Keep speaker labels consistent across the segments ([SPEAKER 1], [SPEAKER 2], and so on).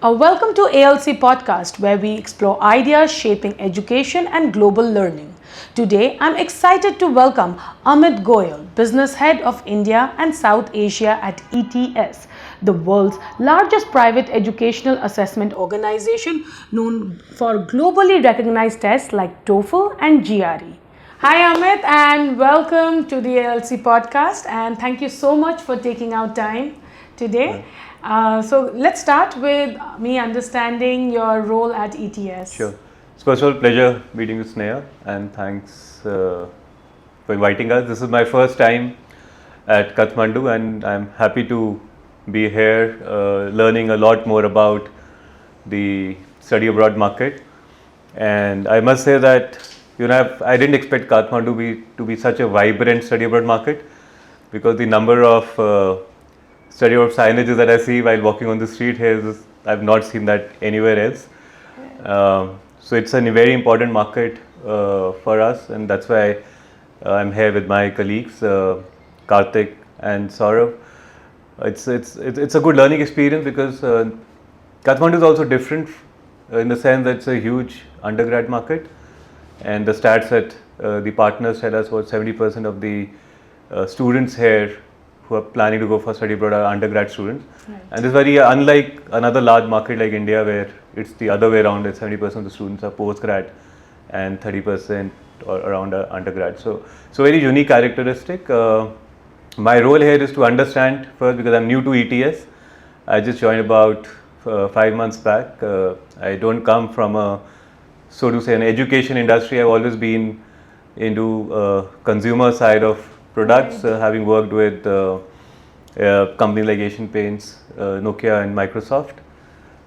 [SPEAKER 1] Welcome to ALC podcast, where we explore ideas shaping education and global learning. Today, I'm excited to welcome Amit Goyal, Business Head of India and South Asia at ETS, the world's largest private educational assessment organization known for globally recognized tests like TOEFL and GRE. Hi Amit, and welcome to the ALC podcast, and thank you so much for taking out time today. So let's start with me understanding your role at ETS.
[SPEAKER 2] Sure. It's first of all pleasure meeting you, Sneha, and thanks for inviting us. This is my first time at Kathmandu, and I'm happy to be here, learning a lot more about the study abroad market. And I must say that I didn't expect Kathmandu to be such a vibrant study abroad market, because the number of study abroad signages that I see while walking on the street here, I've not seen that anywhere else. So it's a very important market for us, and that's why I'm here with my colleagues, Karthik and Saurav. It's a good learning experience, because Kathmandu is also different in the sense that it's a huge undergrad market, and the stats that the partners tell us was 70% of the students here who are planning to go for study abroad are undergrad students. Right. And this is very unlike another large market like India, where it's the other way around, that 70% of the students are postgrad and 30% or around undergrad. So very unique characteristic. My role here is to understand first, because I'm new to ETS. I just joined about 5 months back. I don't come from an education industry. I've always been into consumer side of products, having worked with companies like Asian Paints, Nokia and Microsoft.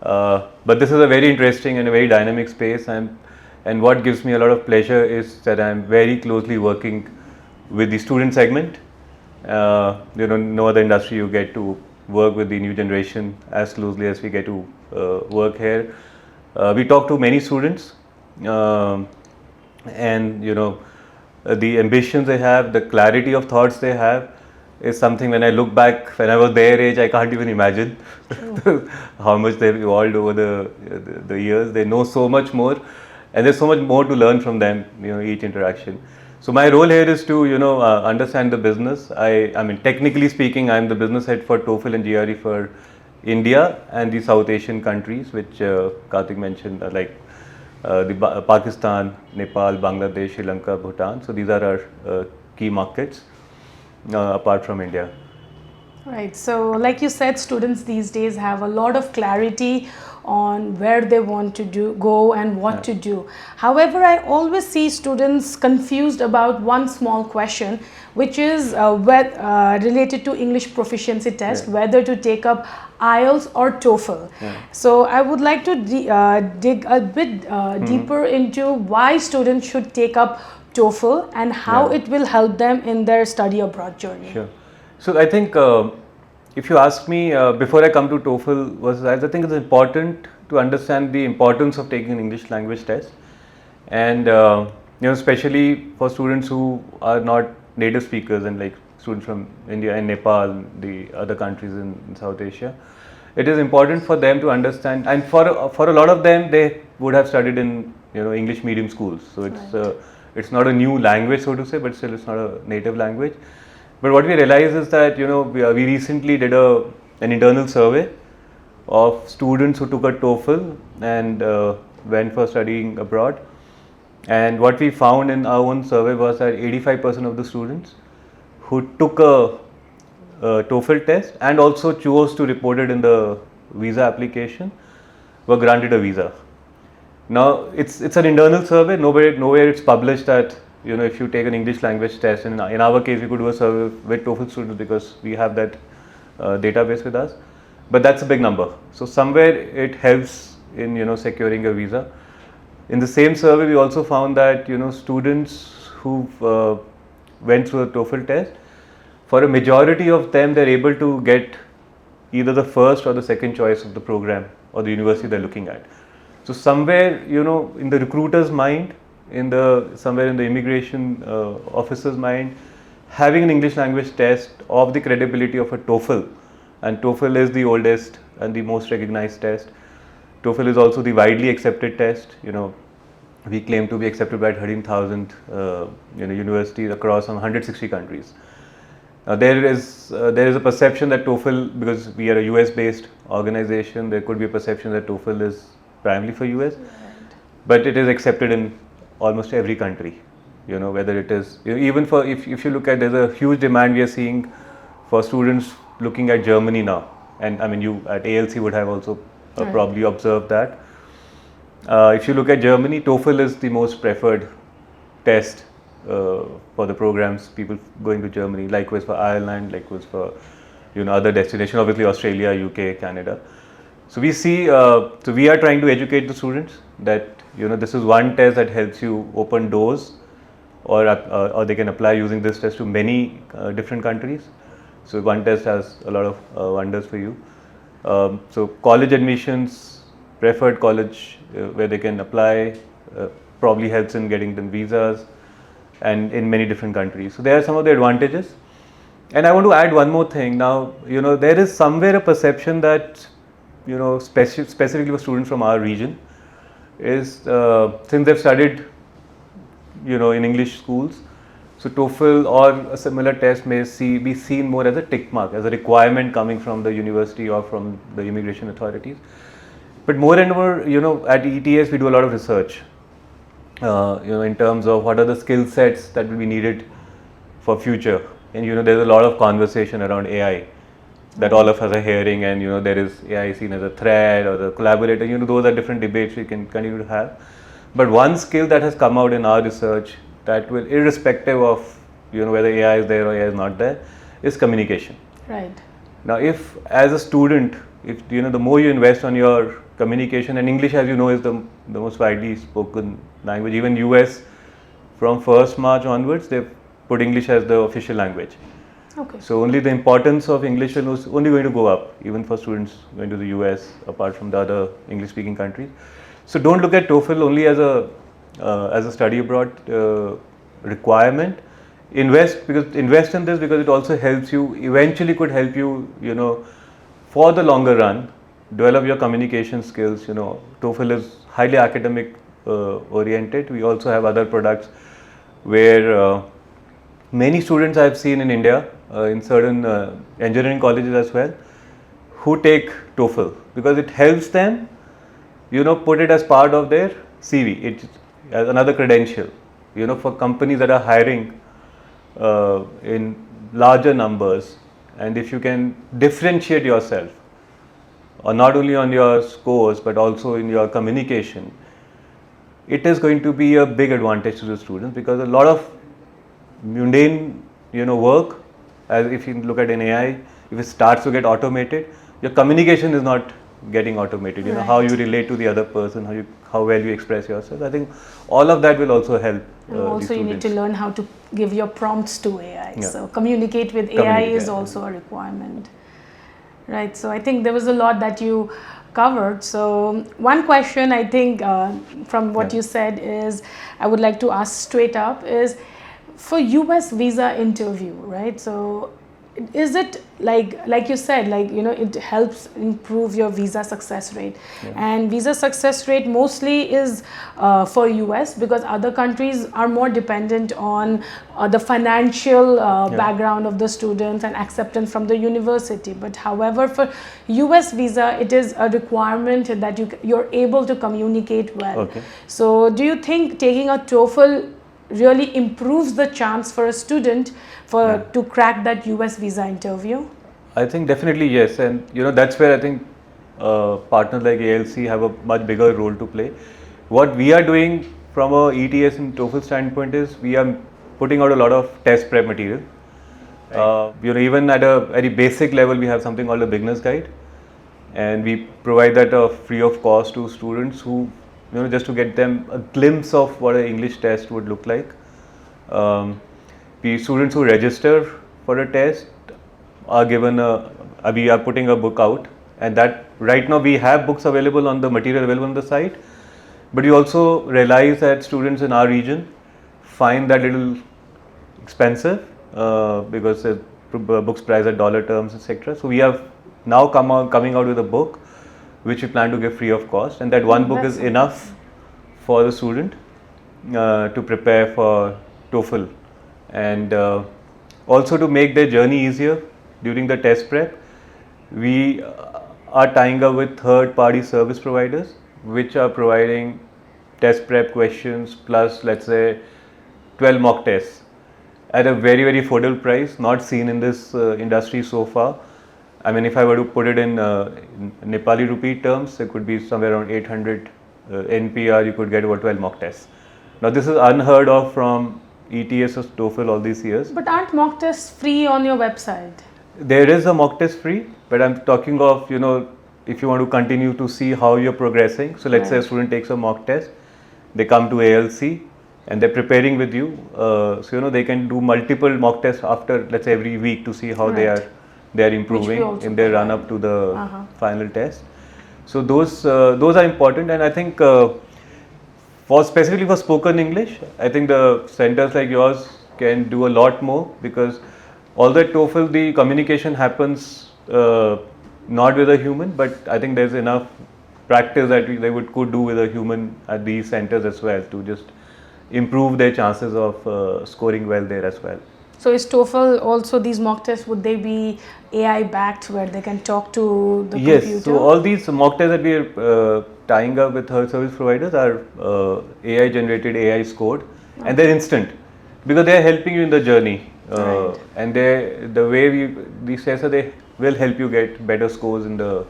[SPEAKER 2] But this is a very interesting and a very dynamic space, and what gives me a lot of pleasure is that I'm very closely working with the student segment. No other industry you get to work with the new generation as closely as we get to work here. We talk to many students, and the ambitions they have, the clarity of thoughts they have is something, when I look back, when I was their age, I can't even imagine how much they've evolved over the years. They know so much more, and there's so much more to learn from them, each interaction. So my role here is to, understand the business. I mean, technically speaking, I'm the business head for TOEFL and GRE for India and the South Asian countries, which Karthik mentioned, like Pakistan, Nepal, Bangladesh, Sri Lanka, Bhutan. So these are our key markets apart from India.
[SPEAKER 1] Right. So like you said, students these days have a lot of clarity on where they want to go and what to do. However, I always see students confused about one small question, which is related to English proficiency test, whether to take up IELTS or TOEFL. So I would like to dig a bit deeper into why students should take up TOEFL and how it will help them in their study abroad journey.
[SPEAKER 2] Sure. So I think if you ask me, before I come to TOEFL, I think it's important to understand the importance of taking an English language test, and especially for students who are not native speakers, and like students from India and Nepal, the other countries in South Asia. It is important for them to understand, and for a lot of them, they would have studied in English medium schools. So it's not a new language, so to say, but still it's not a native language. But what we realize is that we recently did an internal survey of students who took a TOEFL and went for studying abroad. And what we found in our own survey was that 85% of the students who took a TOEFL test and also chose to report it in the visa application were granted a visa. Now it's an internal survey. Nowhere it's published that if you take an English language test, and in our case we could do a survey with TOEFL students because we have that database with us. But that's a big number. So somewhere it helps in securing a visa. In the same survey, we also found that students who went through a TOEFL test, for a majority of them, they're able to get either the first or the second choice of the program or the university they're looking at. So somewhere in the recruiter's mind, somewhere in the immigration officer's mind, having an English language test of the credibility of a TOEFL, and TOEFL is the oldest and the most recognized test, TOEFL is also the widely accepted test. We claim to be accepted by 13,000 universities across 160 countries. There is a perception that TOEFL, because we are a US-based organization, there could be a perception that TOEFL is primarily for US, but it is accepted in almost every country. Whether it is even for if you look at, there's a huge demand we are seeing for students looking at Germany now, and I mean you at ALC would have also probably observed that. If you look at Germany, TOEFL is the most preferred test for the programs, people going to Germany, likewise for Ireland, likewise for other destinations, obviously Australia, UK, Canada. So we see, so we are trying to educate the students that this is one test that helps you open doors, or they can apply using this test to many different countries. So one test has a lot of wonders for you. So college admissions, preferred college where they can apply, probably helps in getting them visas, and in many different countries. So there are some of the advantages. And I want to add one more thing. Now, there is somewhere a perception that, specifically for students from our region, is since they've studied, in English schools, so TOEFL or a similar test may be seen more as a tick mark, as a requirement coming from the university or from the immigration authorities. But more and more, at ETS we do a lot of research, in terms of what are the skill sets that will be needed for future. And there's a lot of conversation around AI that all of us are hearing, and there is AI seen as a threat or the collaborator. Those are different debates we can continue to have. But one skill that has come out in our research that will, irrespective of whether AI is there or AI is not there, is communication.
[SPEAKER 1] Right.
[SPEAKER 2] Now, if as a student, if the more you invest on your communication, and English, as you know, is the most widely spoken language. Even US, from 1st March onwards, they've put English as the official language.
[SPEAKER 1] Okay.
[SPEAKER 2] So only the importance of English is only going to go up, even for students going to the US, apart from the other English-speaking countries. So don't look at TOEFL only as a study abroad requirement. Invest in this, because it also helps you, eventually could help you, for the longer run, develop your communication skills. TOEFL is highly academic oriented. We also have other products where many students I have seen in India, in certain engineering colleges as well, who take TOEFL because it helps them, put it as part of their CV. It's as another credential, for companies that are hiring in larger numbers. And if you can differentiate yourself, or not only on your scores but also in your communication, it is going to be a big advantage to the students, because a lot of mundane work, as if you look at an AI, if it starts to get automated, your communication is not getting automated.
[SPEAKER 1] Right.
[SPEAKER 2] How you relate to the other person, how well you express yourself. I think all of that will also help.
[SPEAKER 1] And also you need to learn how to give your prompts to AI.
[SPEAKER 2] Yeah.
[SPEAKER 1] So communicate with AI is also a requirement. Right. So I think there was a lot that you covered. So one question I think from what you said is, I would like to ask straight up is, for US visa interview, right? So is it like you said, it helps improve your visa success rate, and visa success rate mostly is for US, because other countries are more dependent on the financial background of the students and acceptance from the university. But however, for US visa, it is a requirement that you're able to communicate well.
[SPEAKER 2] Okay.
[SPEAKER 1] So do you think taking a TOEFL really improves the chance for a student to crack that US visa interview?
[SPEAKER 2] I think definitely yes, and that's where I think partners like ALC have a much bigger role to play. What we are doing from a ETS and TOEFL standpoint is, we are putting out a lot of test prep material. Right. Even at a very basic level, we have something called a beginner's guide, and we provide that free of cost to students who, just to get them a glimpse of what an English test would look like. Students who register for a test are given we are putting a book out, and that right now we have books available on the material available on the site, but we also realize that students in our region find that little expensive because the book's priced at dollar terms, etc. So we have now coming out with a book which we plan to give free of cost, and that one book
[SPEAKER 1] That's
[SPEAKER 2] is enough for the student to prepare for TOEFL, and also to make their journey easier during the test prep. We are tying up with third-party service providers, which are providing test prep questions plus, let's say, 12 mock tests at a very, very affordable price, not seen in this industry so far. I mean, if I were to put it in Nepali rupee terms, it could be somewhere around 800 NPR, you could get over 12 mock tests. Now, this is unheard of from ETS or TOEFL all these years.
[SPEAKER 1] But aren't mock tests free on your website?
[SPEAKER 2] There is a mock test free, but I'm talking of, if you want to continue to see how you're progressing. So let's say a student takes a mock test, they come to ALC and they're preparing with you. So, they can do multiple mock tests after, let's say, every week to see how they are improving in their run up to the final test. So those are important, and I think specifically for spoken English, I think the centers like yours can do a lot more, because although at TOEFL the communication happens not with a human, but I think there's enough practice that they could do with a human at these centers as well to just improve their chances of scoring well there as well.
[SPEAKER 1] So is TOEFL also, these mock tests, would they be AI backed where they can talk to the computer?
[SPEAKER 2] Yes, so all these mock tests that we are tying up with third service providers are AI generated, AI scored, and they're instant because they are helping you in the journey. And the way these tests are, they will help you get better scores in the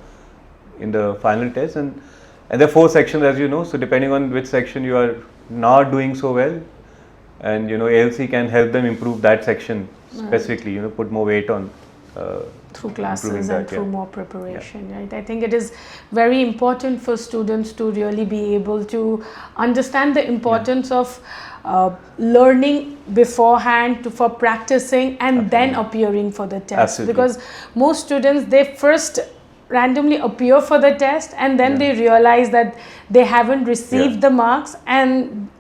[SPEAKER 2] final test, and there are 4 sections, as you know. So depending on which section you are not doing so well, and ALC can help them improve that section specifically. Put more weight on
[SPEAKER 1] through classes and through more preparation. Right? I think it is very important for students to really be able to understand the importance of learning beforehand for practicing and then appearing for the test. Because most students, they first randomly appear for the test and then they realize that they haven't received the marks, and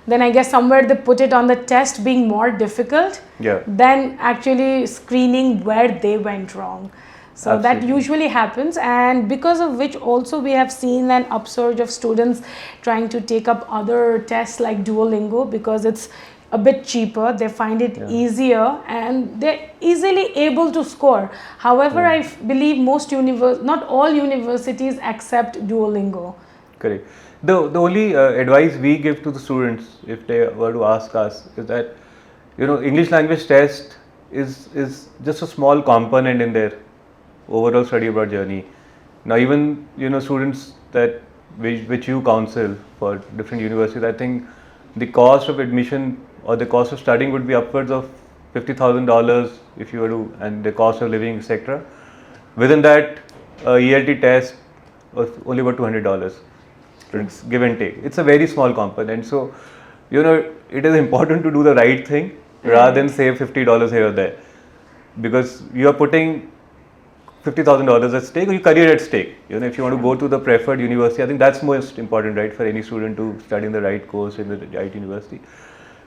[SPEAKER 1] then I guess somewhere they put it on the test being more difficult than actually screening where they went wrong. So that usually happens, and because of which also we have seen an upsurge of students trying to take up other tests like Duolingo, because it's a bit cheaper, they find it easier, and they're easily able to score. However, I believe not all universities accept Duolingo.
[SPEAKER 2] Correct. The only advice we give to the students, if they were to ask us, is that English language test is just a small component in their overall study abroad journey. Now, even students which you counsel for different universities, I think the cost of admission or the cost of studying would be upwards of $50,000 if you were to, and the cost of living, etc. Within that, ELT test was only about $200. Give and take. It's a very small component. So, it is important to do the right thing rather than save $50 here or there, because you are putting $50,000 at stake, or your career at stake. If you want to go to the preferred university, I think that's most important, right, for any student to study in the right course in the right university.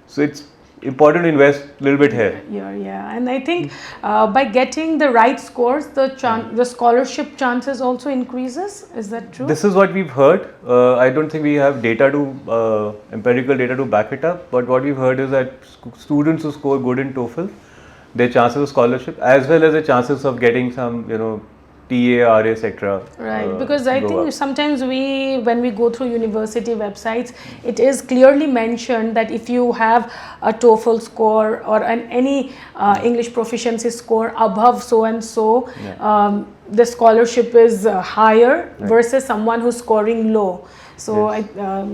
[SPEAKER 2] So it's important to invest a little bit here.
[SPEAKER 1] And I think by getting the right scores, the scholarship chances also increases. Is that true?
[SPEAKER 2] This is what we've heard. I don't think we have empirical data to back it up, but what we've heard is that students who score good in TOEFL, their chances of scholarship as well as the chances of getting some, TA, RA, etc.
[SPEAKER 1] Right, because I think sometimes when we go through university websites, it is clearly mentioned that if you have a TOEFL score or any English proficiency score above so and so, the scholarship is higher versus someone who's scoring low. So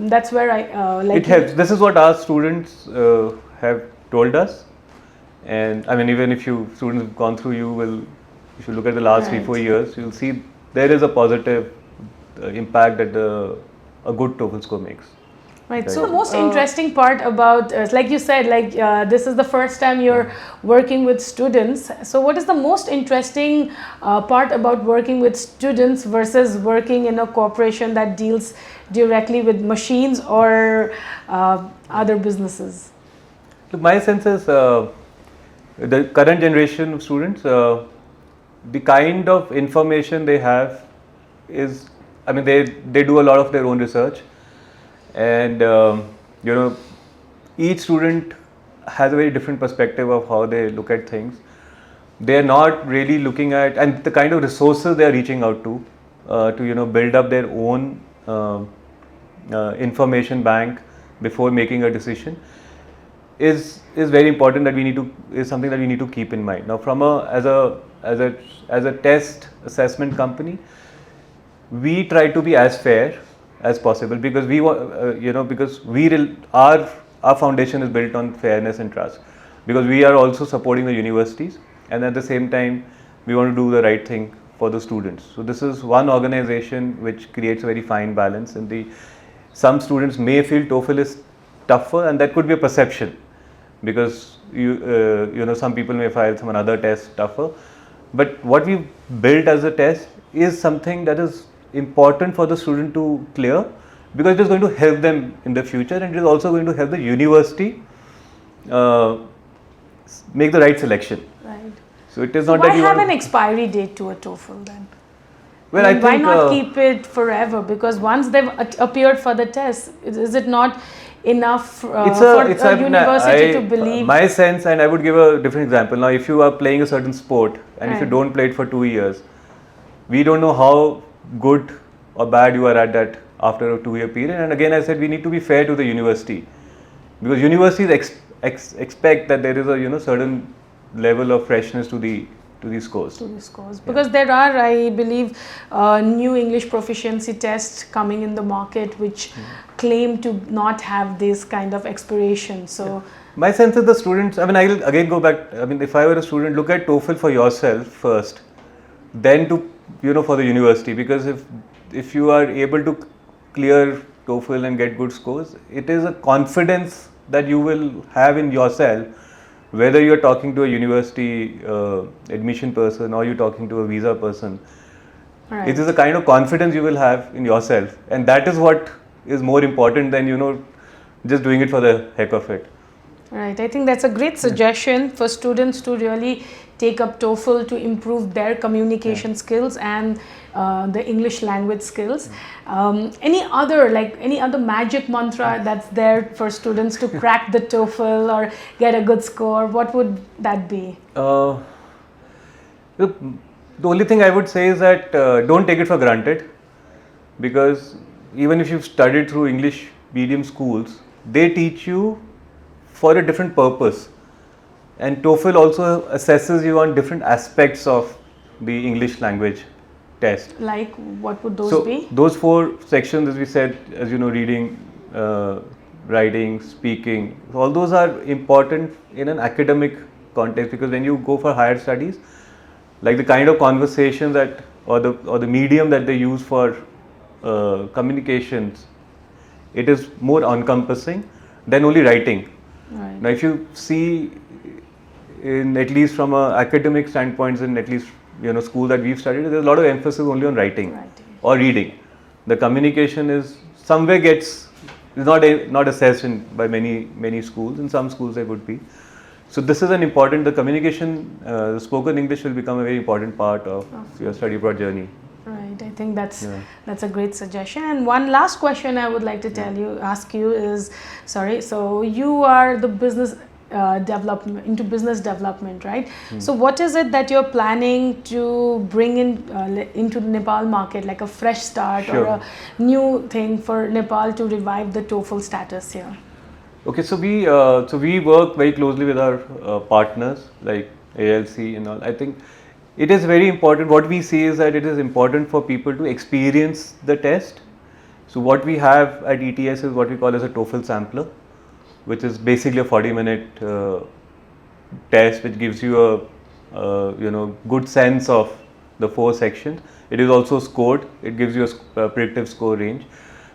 [SPEAKER 1] that's where I like.
[SPEAKER 2] It helps. This is what our students have told us, and I mean, even if students have gone through, if you look at the last 3-4 years, you'll see there is a positive impact that a good TOEFL score makes.
[SPEAKER 1] Right. So the most interesting part about, like you said, this is the first time you're working with students. So what is the most interesting part about working with students versus working in a corporation that deals directly with machines or other businesses?
[SPEAKER 2] Look, my sense is the current generation of students, the kind of information they have is, I mean, they do a lot of their own research, and you know, each student has a very different perspective of how they look at things. They are not really looking at, and the kind of resources they are reaching out to build up their own information bank before making a decision is very important. That we need to is something that we need to keep in mind. Now, from as a test assessment company, we try to be as fair as possible, because we want because our foundation is built on fairness and trust, because we are also supporting the universities, and at the same time we want to do the right thing for the students. So this is one organization which creates a very fine balance. And some students may feel TOEFL is tougher, and that could be a perception, because some people may file some another test tougher. But what we built as a test is something that is important for the student to clear, because it is going to help them in the future, and it is also going to help the university make the right selection.
[SPEAKER 1] Right.
[SPEAKER 2] So it is not
[SPEAKER 1] Why
[SPEAKER 2] that you
[SPEAKER 1] have
[SPEAKER 2] want
[SPEAKER 1] an expiry date to a TOEFL then?
[SPEAKER 2] Well,
[SPEAKER 1] I mean, why
[SPEAKER 2] think
[SPEAKER 1] not keep it forever? Because once they've appeared for the test, is it not enough for a university to believe?
[SPEAKER 2] My sense, and I would give a different example. Now, if you are playing a certain sport, and if you
[SPEAKER 1] Right.
[SPEAKER 2] don't play it for 2 years, we don't know how good or bad you are at that after a 2-year period. And again, I said we need to be fair to the university, because universities expect that there is a certain level of freshness to these scores.
[SPEAKER 1] To the scores, because there are, I believe, new English proficiency tests coming in the market which claim to not have this kind of expiration. So
[SPEAKER 2] My sense is the students, I mean, I will again go back, I mean, if I were a student, look at TOEFL for yourself first, then for the university, because if you are able to clear TOEFL and get good scores, it is a confidence that you will have in yourself, whether you're talking to a university admission person or you're talking to a visa person.
[SPEAKER 1] right.
[SPEAKER 2] It is a kind of confidence you will have in yourself, and that is what is more important than just doing it for the heck of it.
[SPEAKER 1] Right, I think that's a great suggestion for students to really take up TOEFL to improve their communication skills and the English language skills. Any other magic mantra that's there for students to crack the TOEFL or get a good score? What would that be?
[SPEAKER 2] The only thing I would say is that don't take it for granted, because even if you've studied through English medium schools, they teach you for a different purpose, and TOEFL also assesses you on different aspects of the English language test.
[SPEAKER 1] Like, what would those be?
[SPEAKER 2] Those 4 sections, as we said, as reading, writing, speaking, all those are important in an academic context, because when you go for higher studies, like the kind of conversation that or the medium that they use for communications, it is more encompassing than only writing.
[SPEAKER 1] Right.
[SPEAKER 2] Now, if you see, in at least from a academic standpoints, in at least school that we've studied, there's a lot of emphasis only on writing or reading. The communication is somewhere is not assessed by many schools. In some schools there would be. So this is the communication, the spoken English will become a very important part of your study abroad journey.
[SPEAKER 1] Right, I think that's a great suggestion. And one last question I would like to ask you is, so you are the business business development, right? So what is it that you're planning to bring into the Nepal market, like a fresh start or a new thing for Nepal to revive the TOEFL status here?
[SPEAKER 2] Okay, so we work very closely with our partners like ALC and all. I think it is very important. What we see is that it is important for people to experience the test. So what we have at ETS is what we call as a TOEFL sampler, which is basically a 40-minute test which gives you a good sense of the 4 sections. It is also scored. It gives you a predictive score range.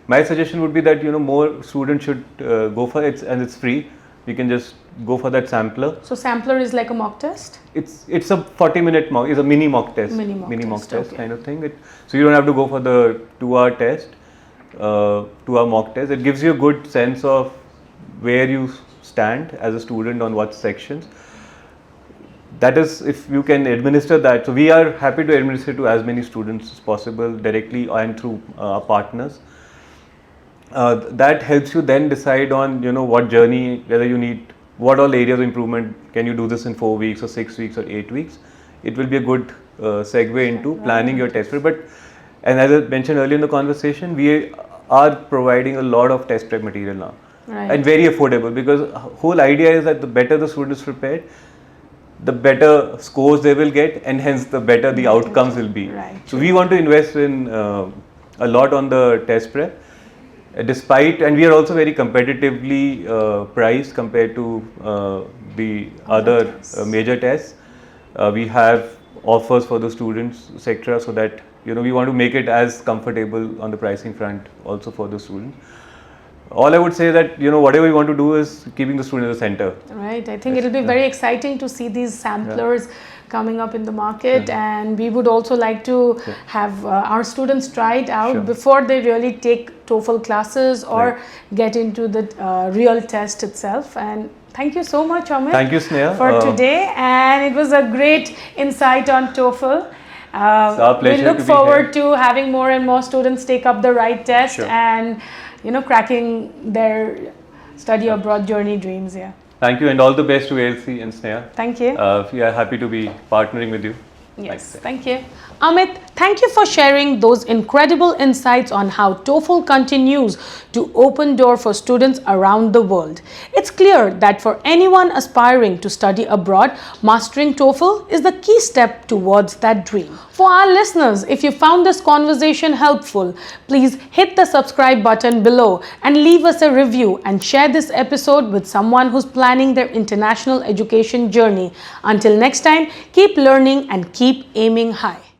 [SPEAKER 2] My suggestion would be that more students should go for it, and it's free. You can just go for that sampler.
[SPEAKER 1] So sampler is like a mock test?
[SPEAKER 2] It's a 40-minute mock. It's a mini mock test. Mini mock test kind of thing. So you don't have to go for the 2-hour test, 2-hour mock test. It gives you a good sense of where you stand as a student on what sections. that is if you can administer that. So we are happy to administer to as many students as possible directly and through our partners. That helps you then decide on what journey, whether you need what all areas of improvement. Can you do this in 4 weeks or 6 weeks or 8 weeks? It will be a good segue into planning your test prep. But and as I mentioned earlier in the conversation, we are providing a lot of test prep material now, and very affordable, because whole idea is that the better the student is prepared, the better scores they will get, and hence the better the outcomes will be. So we want to invest in a lot on the test prep, despite, and we are also very competitively priced compared to the other major tests. We have offers for the students, etc., so that we want to make it as comfortable on the pricing front also for the students. All I would say that whatever we want to do is keeping the student at the center.
[SPEAKER 1] Right. I think it will be very exciting to see these samplers coming up in the market, and we would also like to have our students try it out before they really take TOEFL classes or get into the real test itself. And thank you so much, Amit.
[SPEAKER 2] Thank you, Sneha,
[SPEAKER 1] for today, and it was a great insight on TOEFL.
[SPEAKER 2] It's our pleasure.
[SPEAKER 1] We look forward to having more and more students take up the right test and cracking their study abroad journey dreams.
[SPEAKER 2] Thank you, and all the best to ALC and Sneha.
[SPEAKER 1] Thank you.
[SPEAKER 2] We are happy to be partnering with you.
[SPEAKER 1] Yes, thank you. Amit, thank you for sharing those incredible insights on how TOEFL continues to open doors for students around the world. It's clear that for anyone aspiring to study abroad, mastering TOEFL is the key step towards that dream. For our listeners, if you found this conversation helpful, please hit the subscribe button below and leave us a review, and share this episode with someone who's planning their international education journey. Until next time, keep learning and keep aiming high.